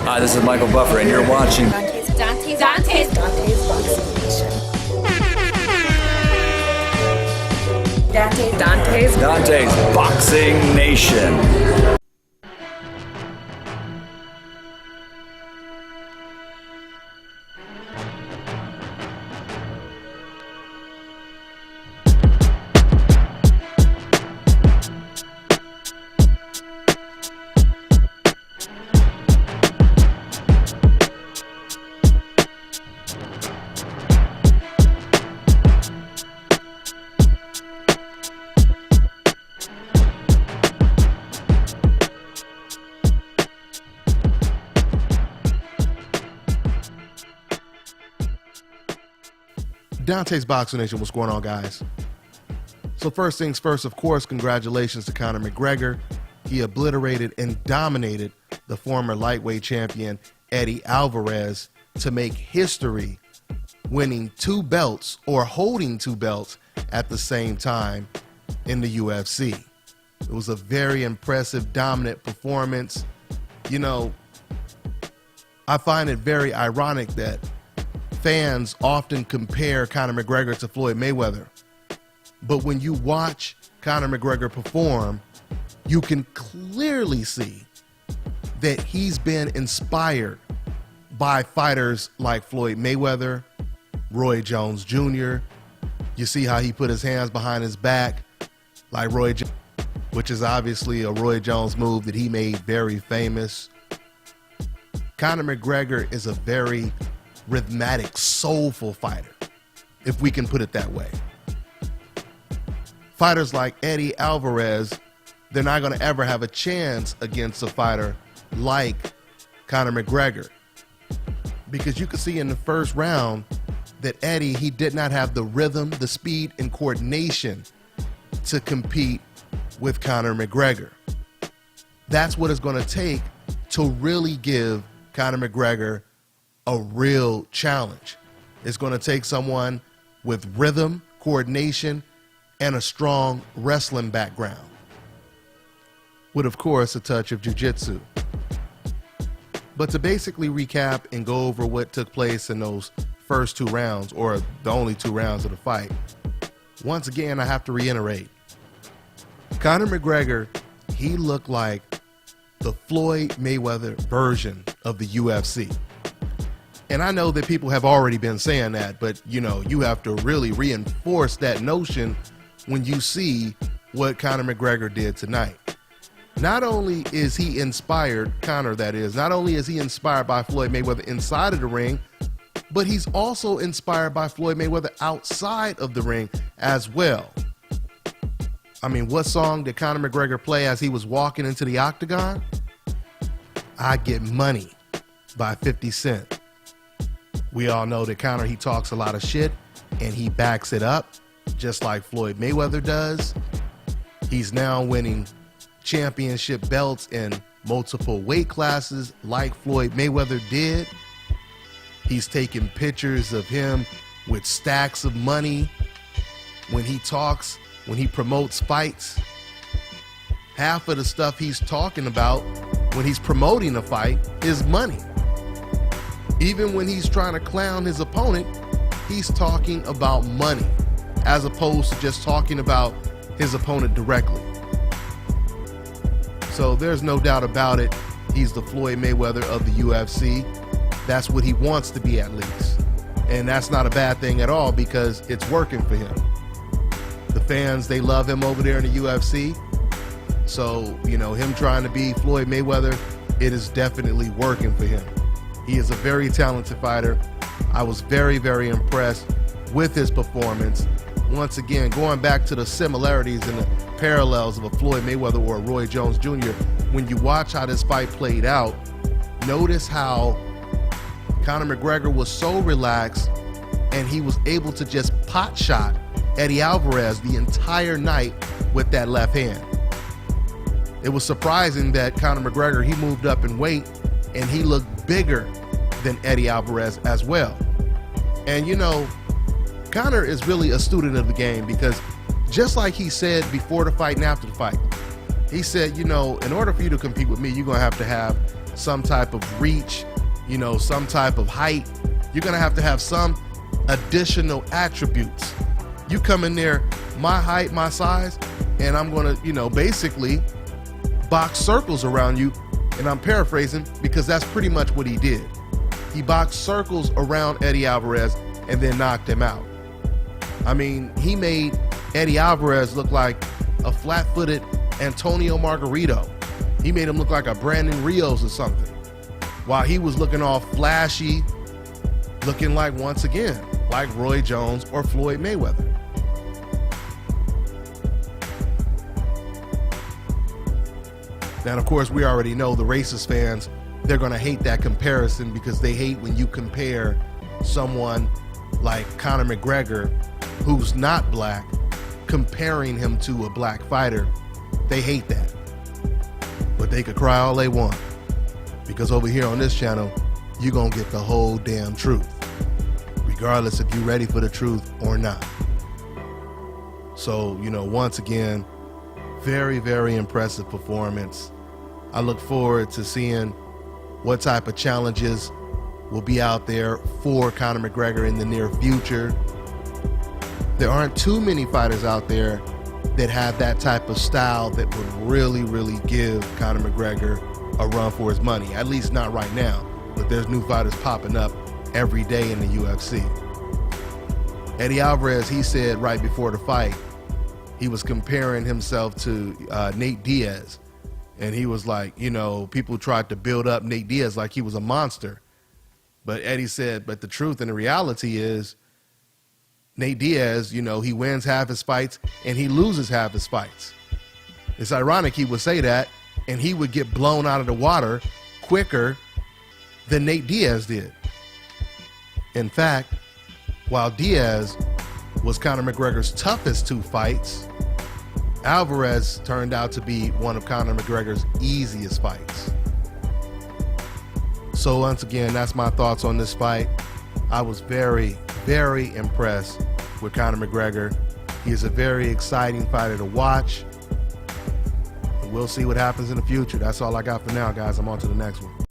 Hi, this is Michael Buffer, and you're watching Dante's Boxing Nation. Dante's Boxing Nation, what's going on, guys? So first things first, of course, congratulations to Conor McGregor. He obliterated and dominated the former lightweight champion Eddie Alvarez to make history, winning 2 belts or holding 2 belts at the same time in the UFC. It was a very impressive, dominant performance. You know, I find it very ironic that fans often compare Conor McGregor to Floyd Mayweather. But when you watch Conor McGregor perform, you can clearly see that he's been inspired by fighters like Floyd Mayweather, Roy Jones Jr. You see how he put his hands behind his back like Roy Jones, which is obviously a Roy Jones move that he made very famous. Conor McGregor is a very rhythmic, soulful fighter, if we can put it that way. Fighters like Eddie Alvarez, they're not going to ever have a chance against a fighter like Conor McGregor, because you could see in the first round that Eddie, he did not have the rhythm, the speed, and coordination to compete with Conor McGregor. That's what it's going to take to really give Conor McGregor a real challenge. It's going to take someone with rhythm, coordination, and a strong wrestling background, with, of course, a touch of jiu-jitsu. But to basically recap and go over what took place in those first 2 rounds, or the only 2 rounds of the fight, once again, I have to reiterate, Conor McGregor, he looked like the Floyd Mayweather version of the UFC. And I know that people have already been saying that, but you know, you have to really reinforce that notion when you see what Conor McGregor did tonight. Not only is he inspired, Conor that is, not only is he inspired by Floyd Mayweather inside of the ring, but he's also inspired by Floyd Mayweather outside of the ring as well. I mean, what song did Conor McGregor play as he was walking into the octagon? I Get Money by 50 Cent. We all know that Conor, he talks a lot of shit and he backs it up just like Floyd Mayweather does. He's now winning championship belts in multiple weight classes like Floyd Mayweather did. He's taking pictures of him with stacks of money when he talks, when he promotes fights. Half of the stuff he's talking about when he's promoting a fight is money. Even when he's trying to clown his opponent, he's talking about money as opposed to just talking about his opponent directly. So there's no doubt about it. He's the Floyd Mayweather of the UFC. That's what he wants to be, at least. And that's not a bad thing at all, because it's working for him. The fans, they love him over there in the UFC. So, you know, him trying to be Floyd Mayweather, it is definitely working for him. He is a very talented fighter. I was very, very impressed with his performance. Once again, going back to the similarities and the parallels of a Floyd Mayweather or a Roy Jones Jr., when you watch how this fight played out, notice how Conor McGregor was so relaxed and he was able to just pot shot Eddie Alvarez the entire night with that left hand. It was surprising that Conor McGregor, he moved up in weight and he looked bigger than Eddie Alvarez as well. And you know, Conor is really a student of the game, because just like he said before the fight and after the fight, he said, you know, in order for you to compete with me, you're going to have some type of reach, you know, some type of height. You're gonna have to have some additional attributes. You come in there, my height, my size, and I'm gonna, you know, basically box circles around you. And I'm paraphrasing because that's pretty much what he did. He boxed circles around Eddie Alvarez and then knocked him out. I mean, he made Eddie Alvarez look like a flat-footed Antonio Margarito. He made him look like a Brandon Rios or something, while he was looking all flashy, looking like, once again, like Roy Jones or Floyd Mayweather. Now, of course, we already know the racist fans, they're going to hate that comparison because they hate when you compare someone like Conor McGregor, who's not black, comparing him to a black fighter. They hate that. But they could cry all they want, because over here on this channel, you're going to get the whole damn truth, regardless if you're ready for the truth or not. So, you know, once again, very, very impressive performance. I look forward to seeing what type of challenges will be out there for Conor McGregor in the near future. There aren't too many fighters out there that have that type of style that would really, really give Conor McGregor a run for his money, at least not right now. But there's new fighters popping up every day in the UFC. Eddie Alvarez, he said right before the fight, he was comparing himself to Nate Diaz. And he was like, you know, people tried to build up Nate Diaz like he was a monster. But Eddie said, but the truth and the reality is, Nate Diaz, you know, he wins half his fights and he loses half his fights. It's ironic he would say that, and he would get blown out of the water quicker than Nate Diaz did. In fact, while Diaz was Conor McGregor's toughest 2 fights, Alvarez turned out to be one of Conor McGregor's easiest fights. So once again, that's my thoughts on this fight. I was very, very impressed with Conor McGregor. He is a very exciting fighter to watch. And we'll see what happens in the future. That's all I got for now, guys. I'm on to the next one.